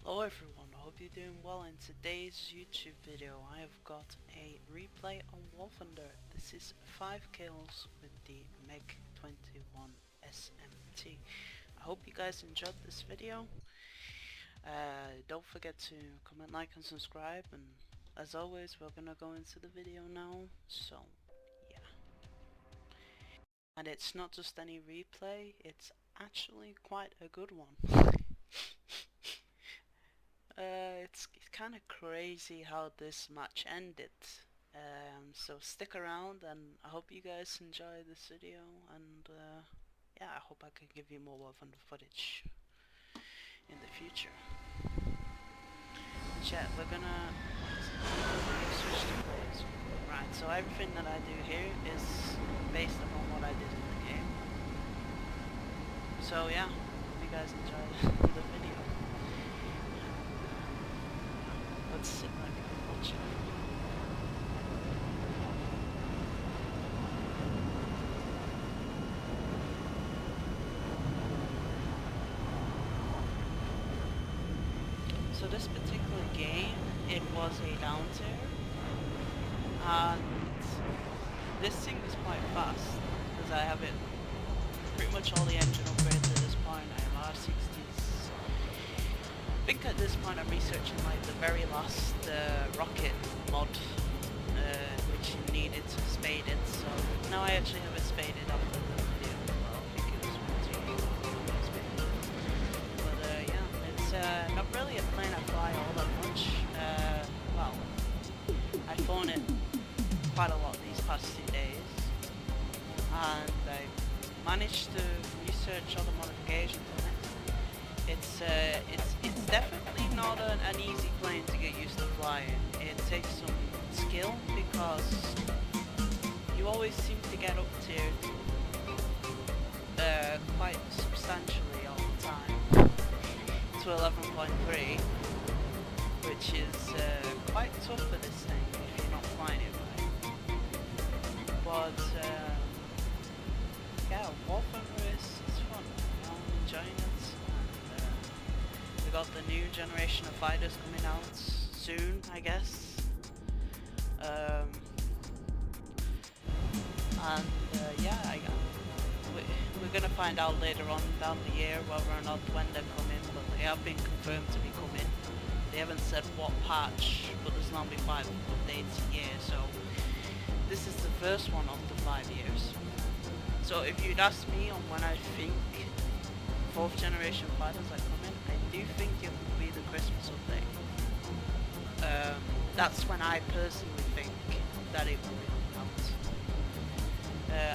Hello everyone, I hope you're doing well. In today's YouTube video I have got a replay on Warthunder. This is 5 kills with the MiG-21 SMT. I hope you guys enjoyed this video. Don't forget to comment, like and subscribe, and as always we're gonna go into the video now, so yeah. And it's not just any replay, it's actually quite a good one. It's kind of crazy how this match ended, so stick around and I hope you guys enjoy this video, and yeah, I hope I can give you more Warthunder footage in the future. Chat, we're gonna switch to players. Right, so everything that I do here is based upon what I did in the game. So yeah, hope you guys enjoy the video. Let's sit back and watch it. So this particular game, it was a down tier, and this thing is quite fast because I have it pretty much all the engine upgrades at this point. I have R60s. I think at this point I'm researching like the very last rocket mod, which needed to spade it, so now I actually have it spaded after the video. Well, I think it was 1, 2 years spaded. But yeah, it's not really a plane I fly all that much. Well, I've flown it quite a lot these past 2 days, and I managed to research all the modifications on it. It's definitely not an easy plane to get used to flying. It takes some skill because you always seem to get up to quite substantially all the time to 11.3, which is quite tough for this thing if you're not flying it right. But yeah, Warthunder is fun. I'm enjoying it. We got the new generation of fighters coming out soon, I guess. Yeah, we're gonna find out later on down the year whether or not when they're coming, but they have been confirmed to be coming. They haven't said what patch, but there's normally 5 updates a year, so this is the first one of the 5 years. So if you'd ask me on when I think 4th generation fighters are coming, I do think it will be the Christmas update. That's when I personally think that it will be coming out.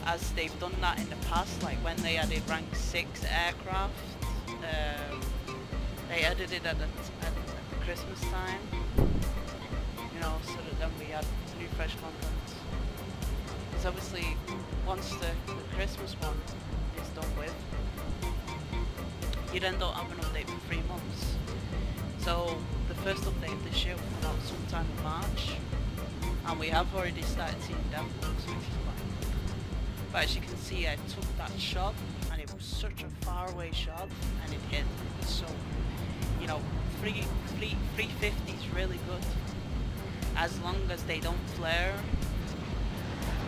As they've done that in the past, like when they added rank 6 aircraft, they added it at the Christmas time, you know, so that then we had new fresh content. Because obviously, once the Christmas one is done with, you'd end up having an update for 3 months. So the first update this year will come out sometime in March, and we have already started seeing deathlogs, which is fine. But as you can see, I took that shot, and it was such a far away shot, and it hit. So, you know, 350 is really good, as long as they don't flare.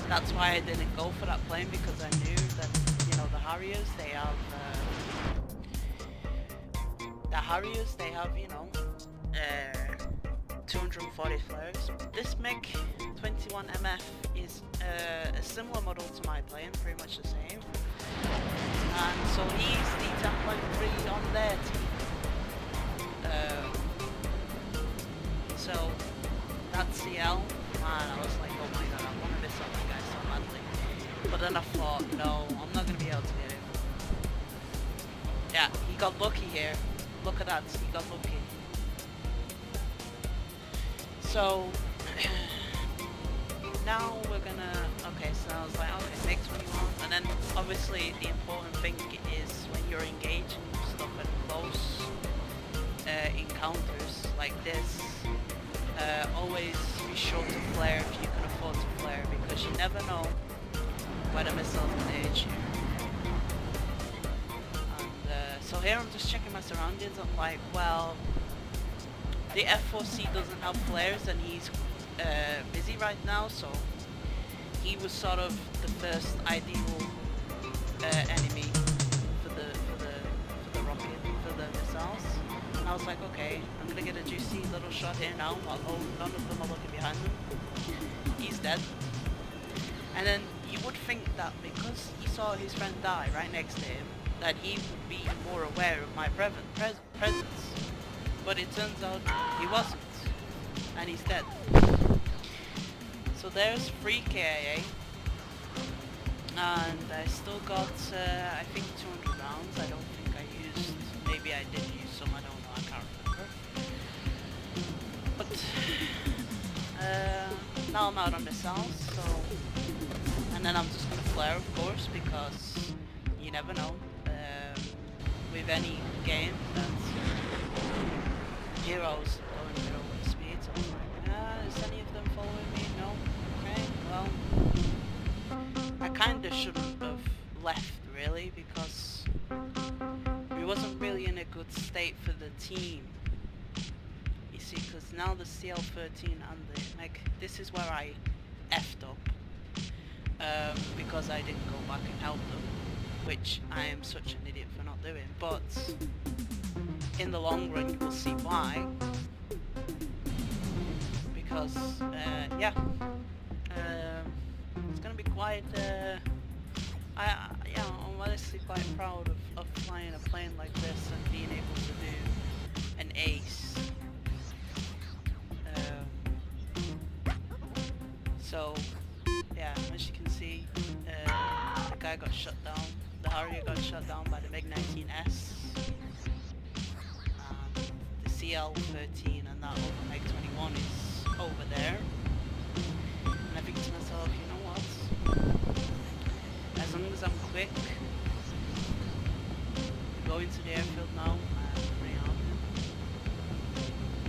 That's why I didn't go for that plane, because I knew that, you know, the Harriers, they have, you know, 240 flares. This MiG-21 MF is a similar model to my plane, pretty much the same. And so he's the 10.3 on their team. So that CL, man, I was like, oh my god, I wanted this on the guy so badly. But then I thought, no, I'm not going to be able to get him. Yeah, he got lucky here. Look at that, he got lucky. So, now we're gonna, okay, so I was like, okay, MiG-21, and then obviously the important thing is when you're engaging stuff at close encounters like this, always be sure to flare if you can afford to flare, because you never know when a missile can hit you. So here I'm just checking my surroundings. I'm like, well, the F4C doesn't have flares, and he's busy right now, so he was sort of the first ideal enemy for the rocket, for the missiles. And I was like, okay, I'm gonna get a juicy little shot here now while none of them are looking behind them. He's dead. And then you would think that because he saw his friend die right next to him, that he would be more aware of my presence. But it turns out he wasn't. And he's dead. So there's 3 KIA. And I still got, I think 200 rounds. I don't think I used, maybe I did use some, I don't know, I can't remember. But, now I'm out on the south, so, and then I'm just gonna flare, of course, because you never know, with any game that's heroes going below the speed, so I'm like, is any of them following me? No? Okay, well, I kinda shouldn't have left, really, because we wasn't really in a good state for the team. You see, because now the CL13 and the like, this is where I effed up, because I didn't go back and help them, which I am such an idiot for not doing, but in the long run you will see why, because, yeah, it's gonna be quite, yeah, I'm honestly quite proud of flying a plane like this and being able to do an ace. So, yeah, as you can see, the guy got shut down, the Harrier got shut down by the MiG-19S, the CL-13 and that other MiG-21 is over there, and I think to myself, you know what, as long as I'm quick, go into the airfield now and rearm him,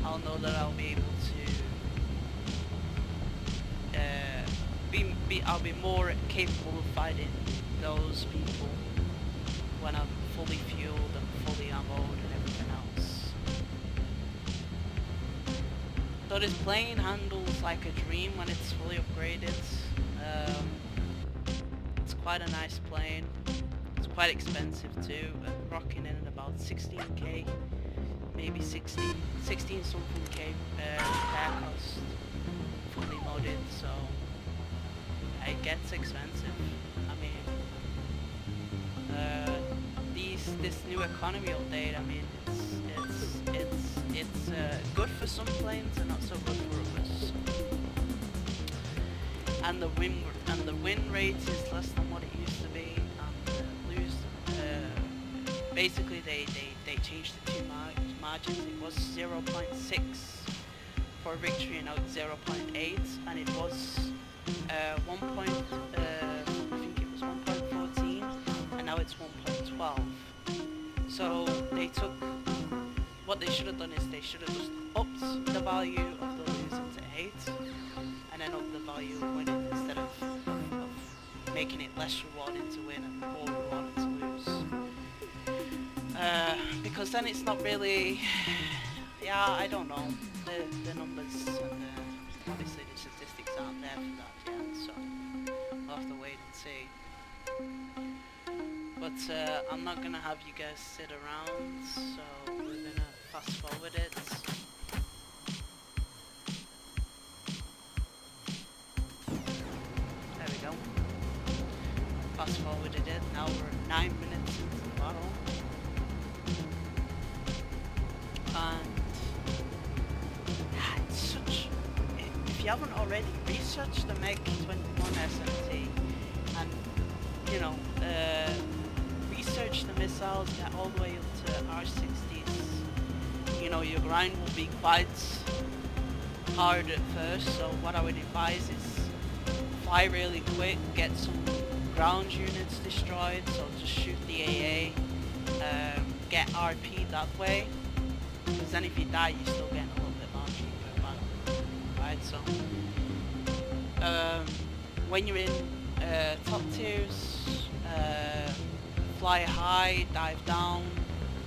I'll know that I'll be able to I'll be more capable of fighting those people when I'm fully fueled and fully ammoed and everything else. So this plane handles like a dream when it's fully upgraded. It's quite a nice plane. It's quite expensive too, rocking in at about 16k, maybe 16 something K repair cost, fully modded, so it gets expensive. I mean, this new economy update, I mean, it's good for some planes and not so good for others. And the win rate is less than what it used to be. And basically they changed the two margins. It was 0.6 for victory and now it's 0.8, and it was I think it was 1.14, and now it's 1.12. So they took, what they should have done is they should have just upped the value of the losing to 8, and then upped the value of winning instead of making it less rewarding to win and more rewarding to lose. Because then it's not really, yeah, I don't know, the numbers and obviously the statistics aren't there for that yet, so we'll have to wait and see. But I'm not gonna have you guys sit around, so we're gonna fast forward it. There we go. Fast forwarded it, now we're 9 minutes into the battle. And it's such, if you haven't already researched the MiG-21 SMT and, you know, research the missiles, get all the way up to R60s, you know, your grind will be quite hard at first. So what I would advise is fly really quick, get some ground units destroyed, so just shoot the AA, get RP that way, because then if you die you're still getting a little bit larger per battle, right? So when you're in top tiers, fly high, dive down,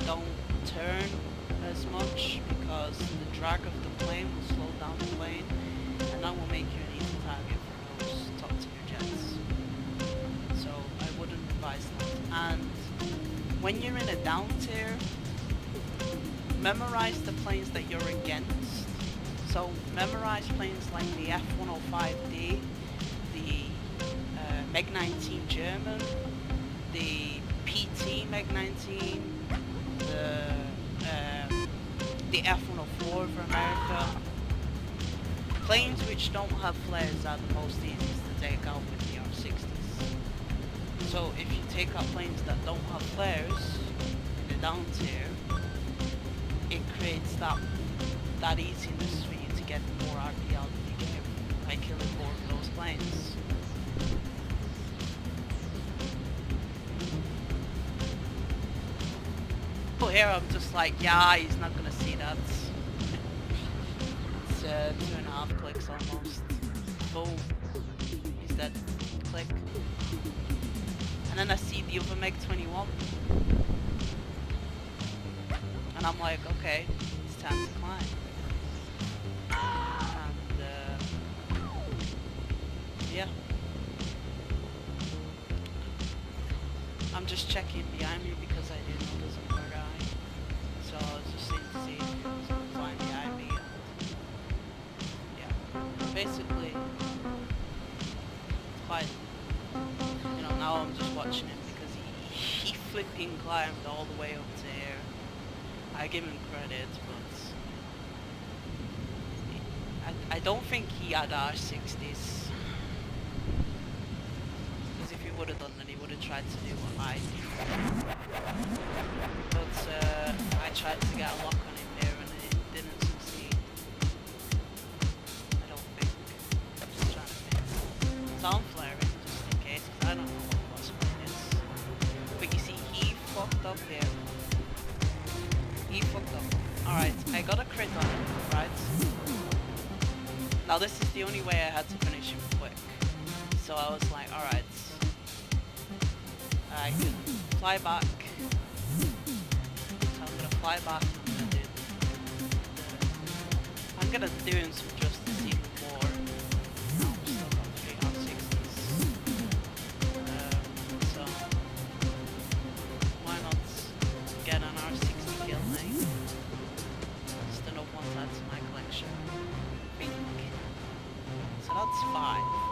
don't turn as much, because the drag of the plane will slow down the plane, and that will make you an easy target for those top tier jets. So I wouldn't advise that. And when you're in a down tier, memorize the planes that you're against. So memorize planes like the F-105D, the Meg 19 German, the PT Meg 19, the F-104 for America. Planes which don't have flares are the most easiest to take out with the R60s. So if you take out planes that don't have flares in the down tier, it creates that easiness for you to get more RP out of the game by killing more of those planes. So here I'm just like, yeah, he's not gonna see that. It's 2.5 clicks almost. Boom. He's dead. Click. And then I see the other Meg 21. And I'm like, okay, it's time to climb. And yeah. I'm just checking behind me because I didn't know there's another guy. So I was just seeing to see if he was flying behind me. Yeah. Basically, it's quite, you know, now I'm just watching him because he flipping climbed all the way up to here. I give him credit, but I don't think he had R60s. Because if he would have done that, he would have tried to do what I did. But I tried to get a lock on him there and it didn't succeed. I don't think. I'm just trying to think. So I'm flaring just in case, because I don't know what the boss plane is. But you see, he fucked up here. He fucked up. Alright, I got a crit on him, right? Now this is the only way I had to finish him quick. So I was like, alright. I can fly back. So I'm gonna fly back and I'm gonna do him some justice even more. Now I'm still got 3 R60s. So why not get an R60 kill lane? Just enough ones add to my collection. Bink. So that's 5.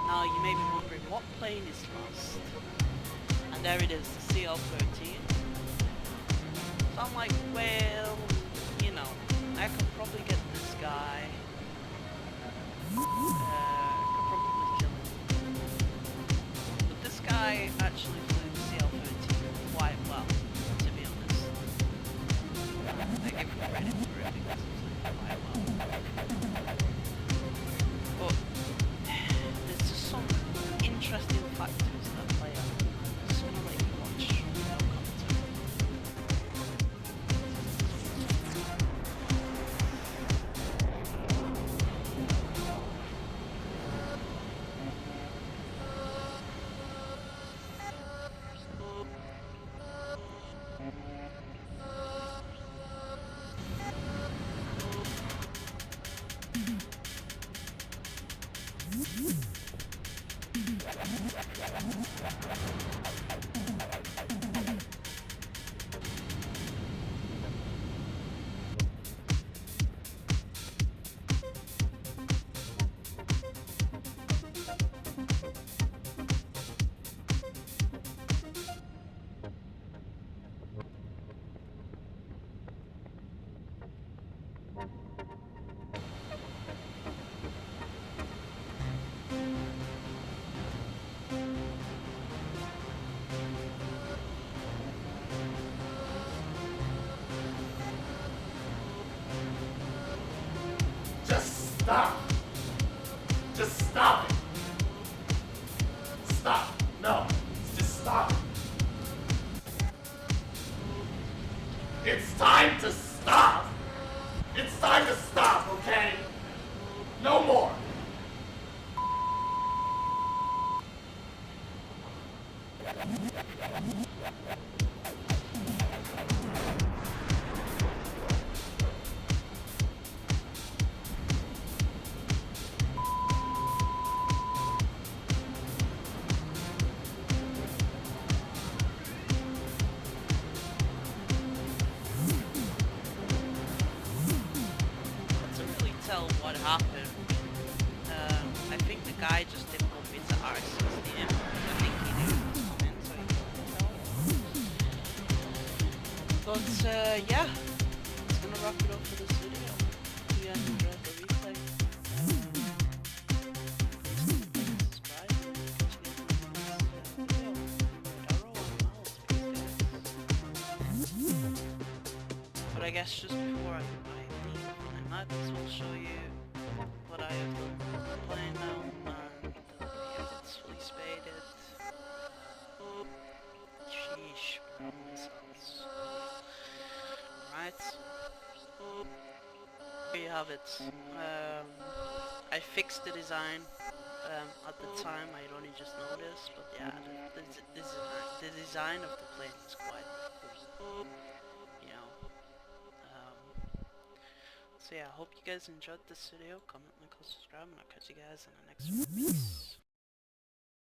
Now you may be wondering what plane is lost. And there it is, the CL-13. So I'm like, well, you know, I could probably get this guy. Could probably kill him. But this guy actually flew the CL-13 quite well, to be honest. I give him credit for it because he flew it quite well. But there's just some interesting factors that play out. So I'm gonna let you watch no commentary. Stop! Just stop it! Stop! No! Just stop it! It's time to stop! It's time to stop, okay? No more! But yeah, it's gonna wrap it up for this video. If you guys enjoyed the replay, please subscribe and catch you guys in the next video. Daro, I'm out. But I guess just before I leave, I might as well show you what I have done. I'm playing now, it's fully spaded. Sheesh, missiles. Right. Here you have it. I fixed the design. At the time, I only just noticed, but yeah, the design of the plane is quite cool. You know. So yeah, I hope you guys enjoyed this video. Comment, like, subscribe, and I'll catch you guys in the next one. Peace.